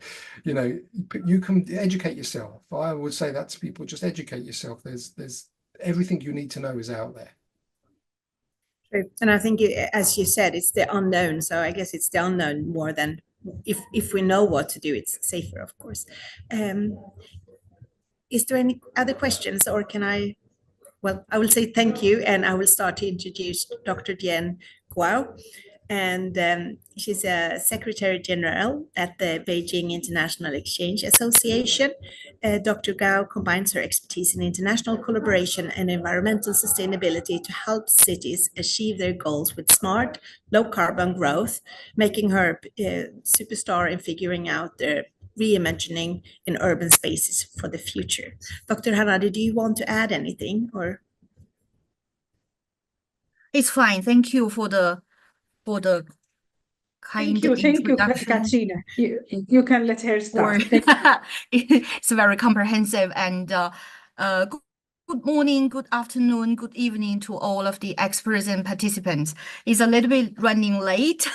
Speaker 3: you know, you can educate yourself. I would say that to people, just educate yourself. There's everything you need to know is out there.
Speaker 2: True. And I think, as you said, it's the unknown. So I guess it's the unknown more than if we know what to do, it's safer, of course. Is there any other questions, or can I? Well, I will say thank you, and I will start to introduce Dr. Dian Guo. And she's a Secretary General at the Beijing International Exchange Association. Dr. Gao combines her expertise in international collaboration and environmental sustainability to help cities achieve their goals with smart, low-carbon growth, making her a superstar in figuring out their reimagining in urban spaces for the future. Dr. Hanadi, do you want to add anything, or?
Speaker 8: It's fine. Thank you for the kind introduction.
Speaker 1: Katrina. You can let her start.
Speaker 8: It's very comprehensive, and good morning, good afternoon, good evening to all of the experts and participants. It's a little bit running late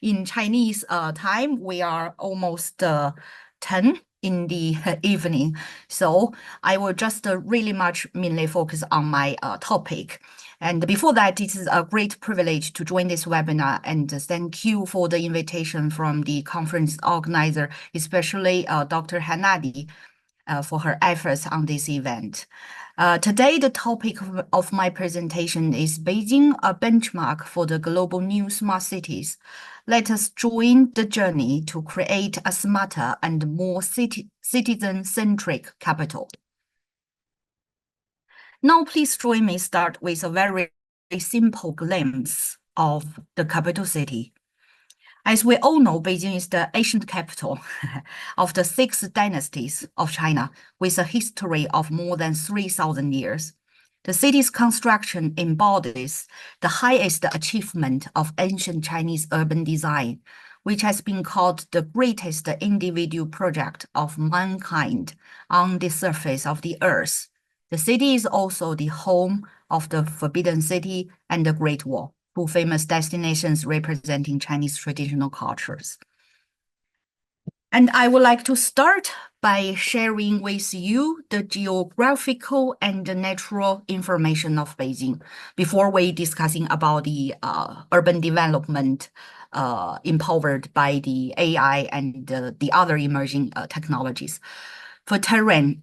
Speaker 8: in Chinese time. We are almost 10 in the evening. So I will just really much mainly focus on my topic. And before that, it is a great privilege to join this webinar, and thank you for the invitation from the conference organizer, especially Dr. Hanadi. for her efforts on this event. Today, the topic of my presentation is Beijing, a benchmark for the global new smart cities. Let us join the journey to create a smarter and more citizen-centric capital. Now, please join me start with a very simple glimpse of the capital city. As we all know, Beijing is the ancient capital of the 6 dynasties of China, with a history of more than 3,000 years. The city's construction embodies the highest achievement of ancient Chinese urban design, which has been called the greatest individual project of mankind on the surface of the earth. The city is also the home of the Forbidden City and the Great Wall, 2 famous destinations representing Chinese traditional cultures. And I would like to start by sharing with you the geographical and the natural information of Beijing before we discussing about the urban development empowered by the AI and the other emerging technologies. For terrain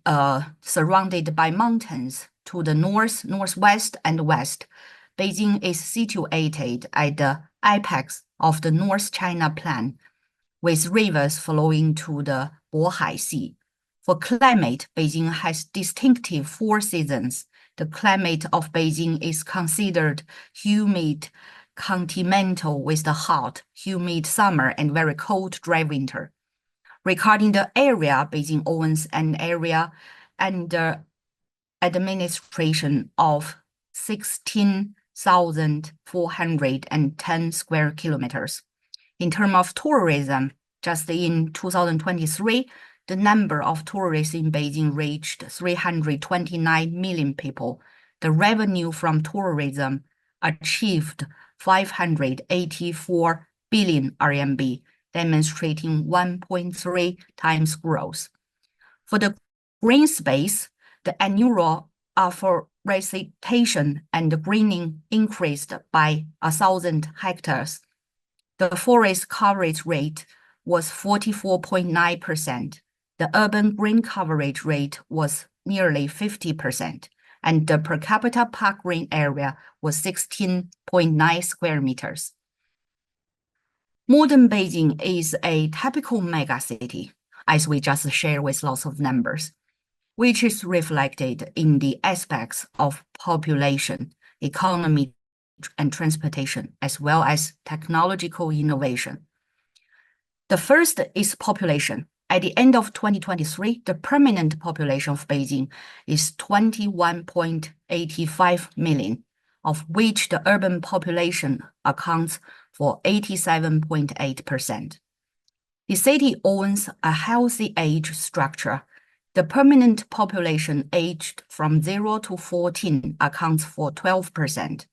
Speaker 8: surrounded by mountains to the north, northwest, and west, Beijing is situated at the apex of the North China Plain, with rivers flowing to the Bohai Sea. For climate, Beijing has distinctive 4 seasons. The climate of Beijing is considered humid continental with the hot, humid summer and very cold, dry winter. Regarding the area, Beijing owns an area and administration of 16,410 square kilometers. In terms of tourism, just in 2023, the number of tourists in Beijing reached 329 million people. The revenue from tourism achieved 584 billion RMB, demonstrating 1.3 times growth. For the green space, the annual afforestation and greening increased by 1,000 hectares. The forest coverage rate was 44.9%. The urban green coverage rate was nearly 50%, and the per capita park green area was 16.9 square meters. Modern Beijing is a typical megacity, as we just shared with lots of numbers, which is reflected in the aspects of population, economy, and transportation, as well as technological innovation. The first is population. At the end of 2023, the permanent population of Beijing is 21.85 million, of which the urban population accounts for 87.8%. The city owns a healthy age structure. The permanent population aged from 0 to 14 accounts for 12%.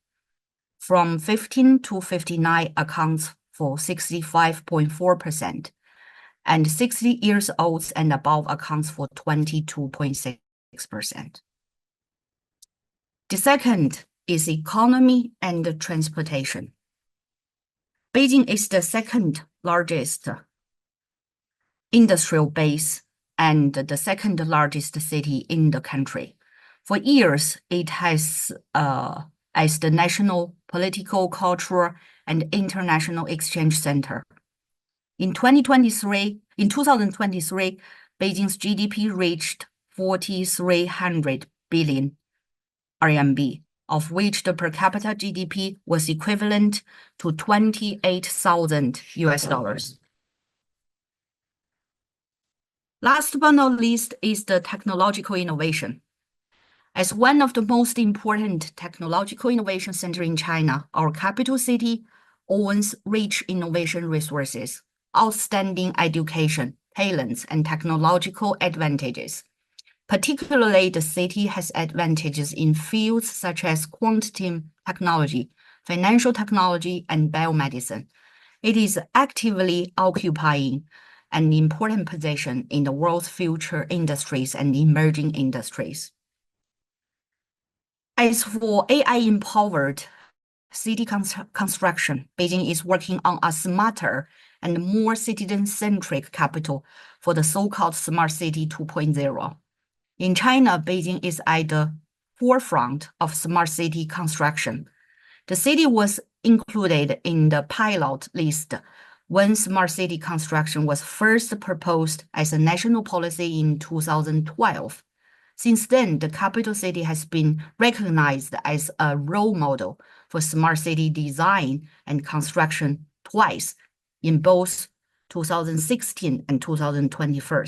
Speaker 8: From 15 to 59 accounts for 65.4%, and 60 years old and above accounts for 22.6%. The second is economy and transportation. Beijing is the 2nd largest industrial base and the 2nd largest city in the country. For years, it has as the national, political, cultural, and international exchange center. In 2023, Beijing's GDP reached 4,300 billion RMB, of which the per capita GDP was equivalent to $28,000. Last but not least is the technological innovation. As one of the most important technological innovation centers in China, our capital city owns rich innovation resources, outstanding education, talents, and technological advantages. Particularly, the city has advantages in fields such as quantum technology, financial technology, and biomedicine. It is actively occupying an important position in the world's future industries and emerging industries. As for AI-empowered city construction, Beijing is working on a smarter and more citizen-centric capital for the so-called Smart City 2.0. In China, Beijing is at the forefront of smart city construction. The city was included in the pilot list when smart city construction was first proposed as a national policy in 2012. Since then, the capital city has been recognized as a role model for smart city design and construction twice, in both 2016 and 2021.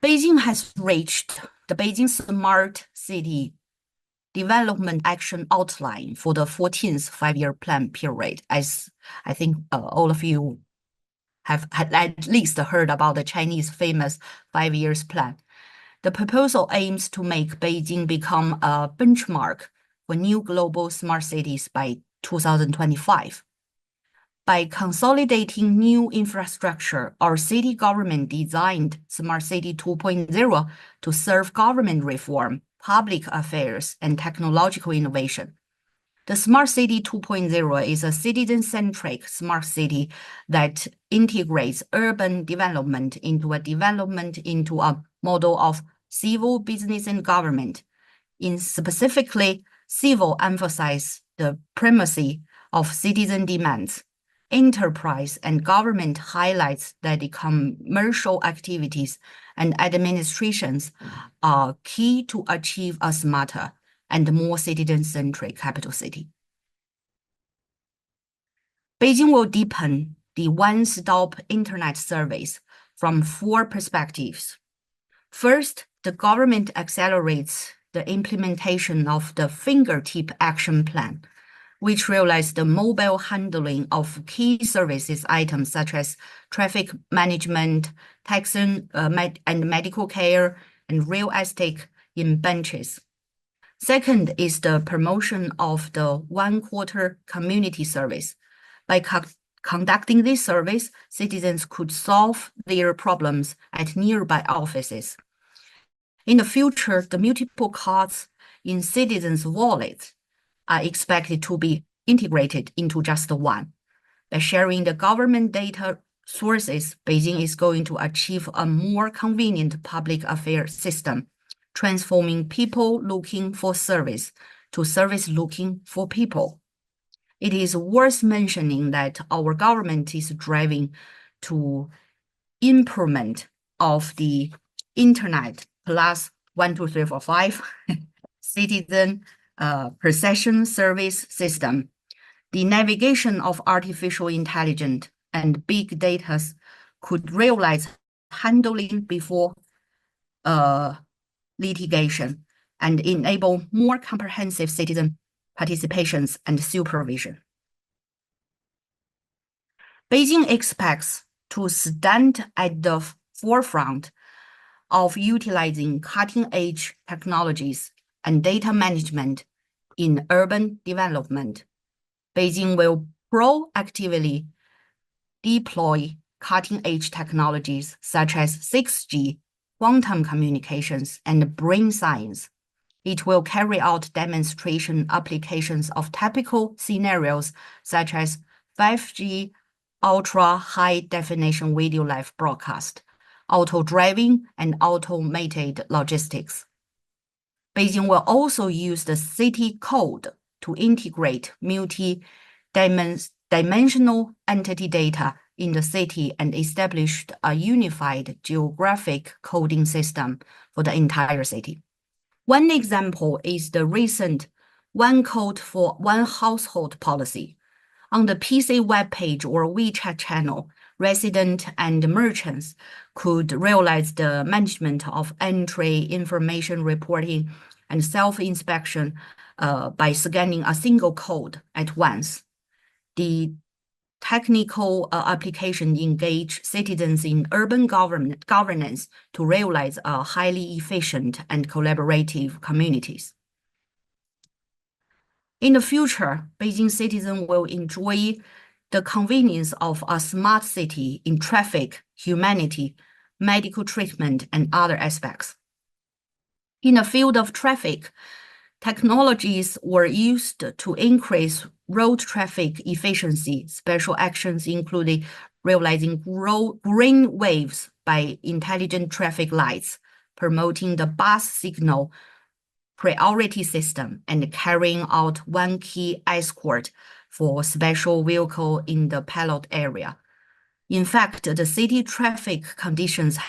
Speaker 8: Beijing has reached the Beijing Smart City Development Action Outline for the 14th five-year plan period, as I think all of you have at least heard about the Chinese famous 5 years plan. The proposal aims to make Beijing become a benchmark for new global smart cities by 2025. By consolidating new infrastructure, our city government designed Smart City 2.0 to serve government reform, public affairs, and technological innovation. The Smart City 2.0 is a citizen-centric smart city that integrates urban development into a model of civil, business, and government. In specifically, civil emphasizes the primacy of citizen demands. Enterprise and government highlights that the commercial activities and administrations are key to achieve a smarter and more citizen-centric capital city. Beijing will deepen the one-stop internet service from 4 perspectives. First, the government accelerates the implementation of the Fingertip Action Plan, which realized the mobile handling of key services items such as traffic management, taxi and medical care, and real estate in benches. Second is the promotion of the one-quarter community service. By conducting this service, citizens could solve their problems at nearby offices. In the future, the multiple cards in citizens' wallets are expected to be integrated into just one. By sharing the government data sources, Beijing is going to achieve a more convenient public affairs system, transforming people looking for service to service looking for people. It is worth mentioning that our government is driving to improvement of the Internet plus 1, 2, 3, 4, 5 citizen precision service system. The navigation of artificial intelligence and big data could realize handling before litigation and enable more comprehensive citizen participations and supervision. Beijing expects to stand at the forefront of utilizing cutting-edge technologies and data management in urban development. Beijing will proactively deploy cutting-edge technologies such as 6G, quantum communications, and brain science. It will carry out demonstration applications of typical scenarios such as 5G, ultra-high-definition video live broadcast, auto-driving, and automated logistics. Beijing will also use the city code to integrate multi-dimensional entity data in the city and establish a unified geographic coding system for the entire city. One example is the recent One Code for One Household policy. On the PC webpage or WeChat channel, residents and merchants could realize the management of entry, information reporting, and self-inspection by scanning a single code at once. The technical application engage citizens in urban governance to realize a highly efficient and collaborative communities. In the future, Beijing citizens will enjoy the convenience of a smart city in traffic, humanity, medical treatment, and other aspects. In the field of traffic, technologies were used to increase road traffic efficiency. Special actions including realizing green waves by intelligent traffic lights, promoting the bus signal priority system and carrying out one key escort for special vehicle in the pilot area. In fact, the city traffic conditions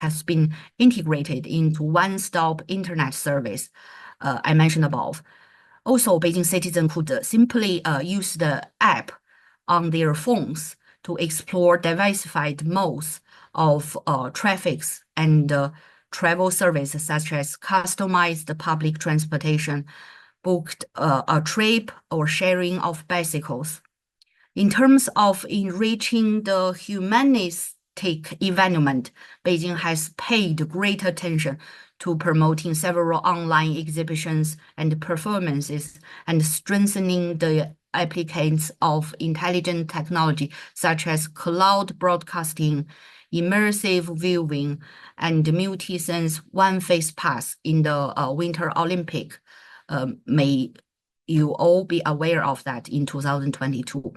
Speaker 8: has been integrated into one-stop internet service I mentioned above. Also, Beijing citizens could simply use the app on their phones to explore diversified modes of traffics and travel services such as customized public transportation, booked a trip, or sharing of bicycles. In terms of enriching the humanistic environment, Beijing has paid great attention to promoting several online exhibitions and performances and strengthening the applications of intelligent technology such as cloud broadcasting, immersive viewing, and multi-sense one-face pass in the Winter Olympic. May you all be aware of that in 2022.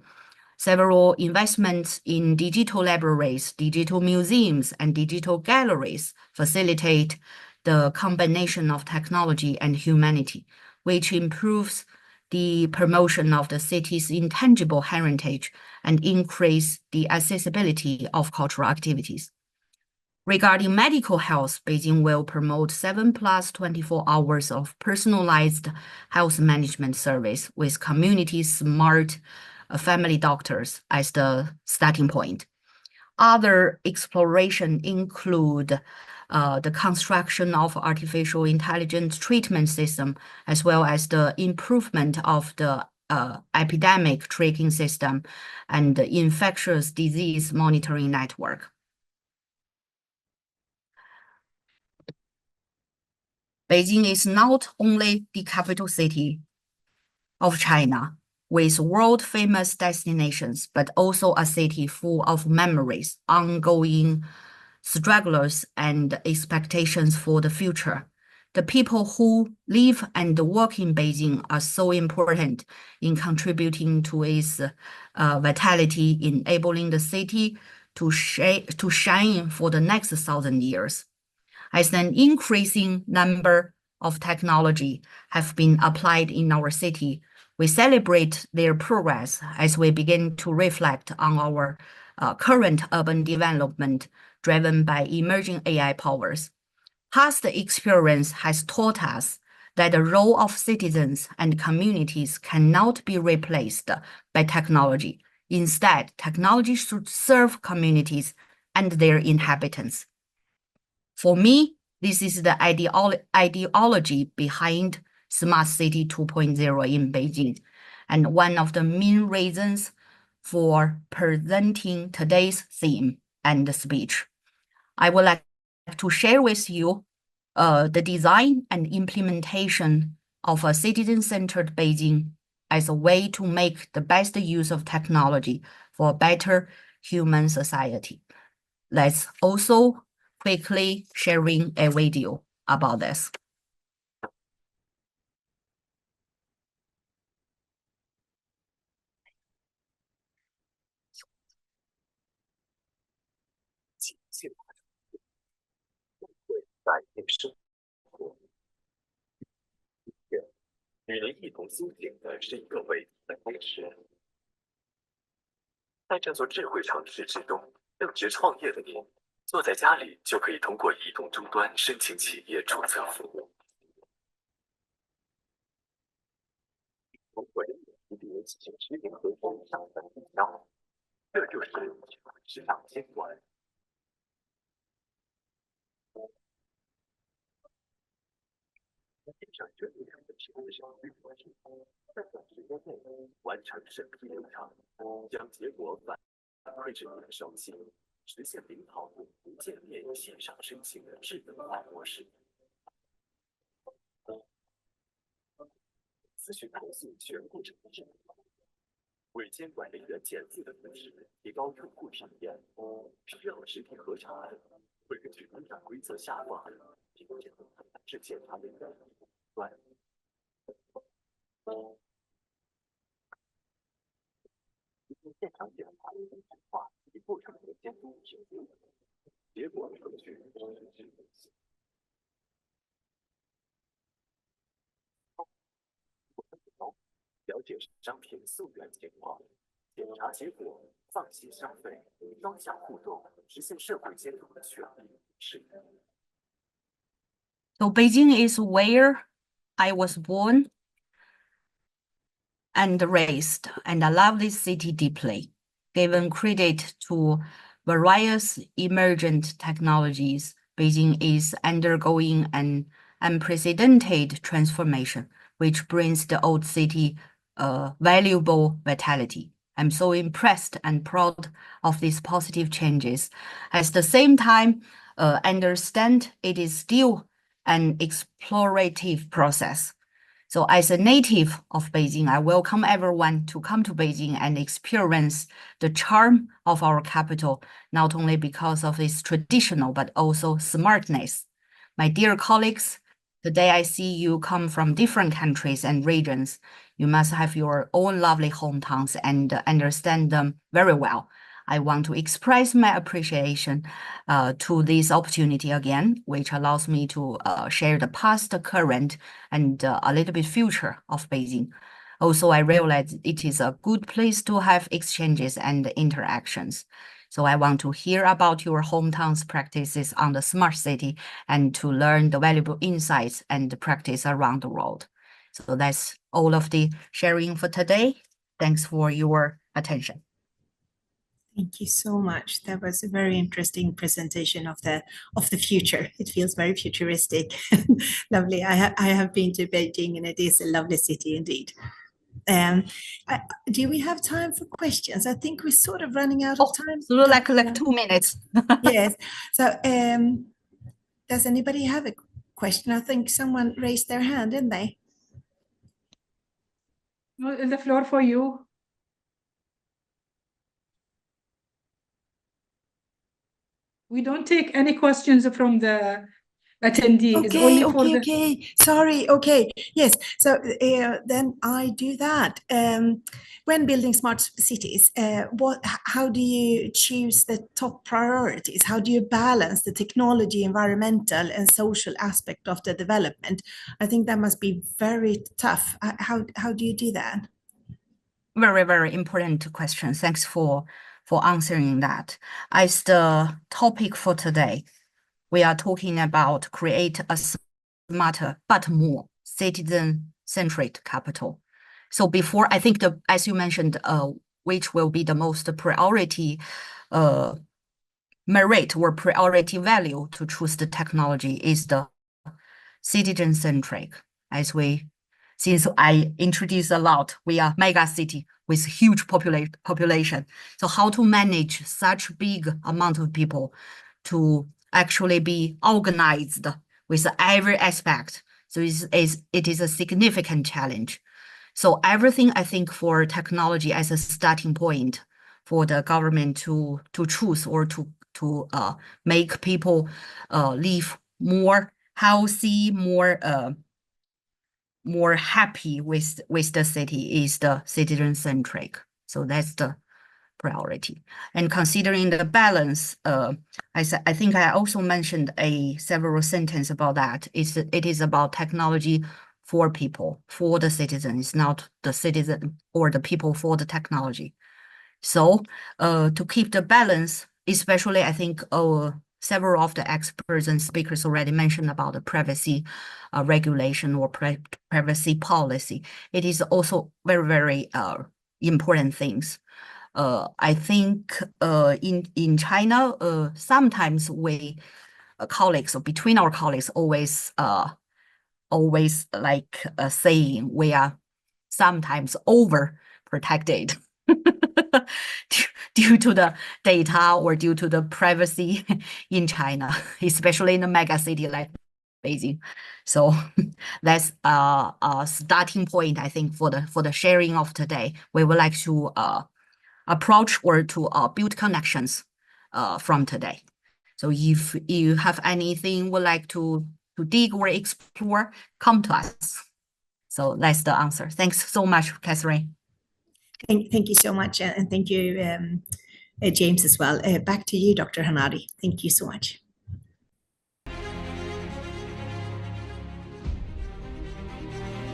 Speaker 8: Several investments in digital libraries, digital museums, and digital galleries facilitate the combination of technology and humanity, which improves the promotion of the city's intangible heritage and increase the accessibility of cultural activities. Regarding medical health, Beijing will promote 7+24 hours of personalized health management service with community smart family doctors as the starting point. Other exploration include the construction of artificial intelligence treatment system, as well as the improvement of the epidemic tracking system and the infectious disease monitoring network. Beijing is not only the capital city of China with world-famous destinations, but also a city full of memories, ongoing strugglers, and expectations for the future. The people who live and work in Beijing are so important in contributing to its vitality, enabling the city to shine for the next 1,000 years. As an increasing number of technology have been applied in our city, we celebrate their progress as we begin to reflect on our current urban development driven by emerging AI powers. Past experience has taught us that the role of citizens and communities cannot be replaced by technology. Instead, technology should serve communities and their inhabitants. For me, this is the ideology behind Smart City 2.0 in Beijing, and one of the main reasons for presenting today's theme and speech. I would like to share with you the design and implementation of a citizen-centered Beijing as a way to make the best use of technology for a better human society. Let's also quickly sharing a video about this. So Beijing is where I was born and raised, and I love this city deeply. Given credit to various emergent technologies, Beijing is undergoing an unprecedented transformation, which brings the old city valuable vitality. I'm so impressed and proud of these positive changes. At the same time, understand it is still an explorative process. So as a native of Beijing, I welcome everyone to come to Beijing and experience the charm of our capital, not only because of its traditional, but also smartness. My dear colleagues, today I see you come from different countries and regions. You must have your own lovely hometowns and understand them very well. I want to express my appreciation to this opportunity again, which allows me to share the past, current, and a little bit future of Beijing. Also, I realize it is a good place to have exchanges and interactions. So I want to hear about your hometown's practices on the smart city and to learn the valuable insights and practice around the world. So that's all of the sharing for today. Thanks for your attention.
Speaker 2: Thank you so much. That was a very interesting presentation of the future. It feels very futuristic. Lovely. I have been to Beijing, and it is a lovely city indeed. Do we have time for questions? I think we're sort of running out of time.
Speaker 8: So like 2 minutes.
Speaker 2: Yes. So does anybody have a question? I think someone raised their hand, didn't they?
Speaker 1: Well, the floor for you. We don't take any questions from the attendees. It's only for the...
Speaker 2: Okay. Sorry. Okay. Yes. So then I do that. When building smart cities, how do you choose the top priorities? How do you balance the technology, environmental, and social aspect of the development? I think that must be very tough. How do you do that?
Speaker 8: Very, very important question. Thanks for answering that. As the topic for today, we are talking about create a smarter but more citizen-centric capital. So before, I think as you mentioned, which will be the most priority merit or priority value to choose the technology is the citizen-centric. Since I introduced a lot, we are mega city with huge population. So how to manage such big amount of people to actually be organized with every aspect. So it is a significant challenge. So everything, I think, for technology as a starting point for the government to choose or to make people live more healthy, more happy with the city is the citizen-centric. So that's the priority. And considering the balance, I think I also mentioned several sentences about that. It is about technology for people, for the citizens, not the citizen or the people for the technology. So to keep the balance, especially I think several of the experts and speakers already mentioned about the privacy regulation or privacy policy. It is also very, very important things. I think in China, sometimes we colleagues or between our colleagues always like saying we are sometimes overprotected due to the data or due to the privacy in China, especially in a mega city like Beijing. So that's a starting point, I think, for the sharing of today. We would like to approach or to build connections from today. So if you have anything would like to dig or explore, come to us. So that's the answer. Thanks so much, Catherine.
Speaker 2: Thank you so much, and thank you, James as well. Back to you, Dr. Hanadi. Thank you so much.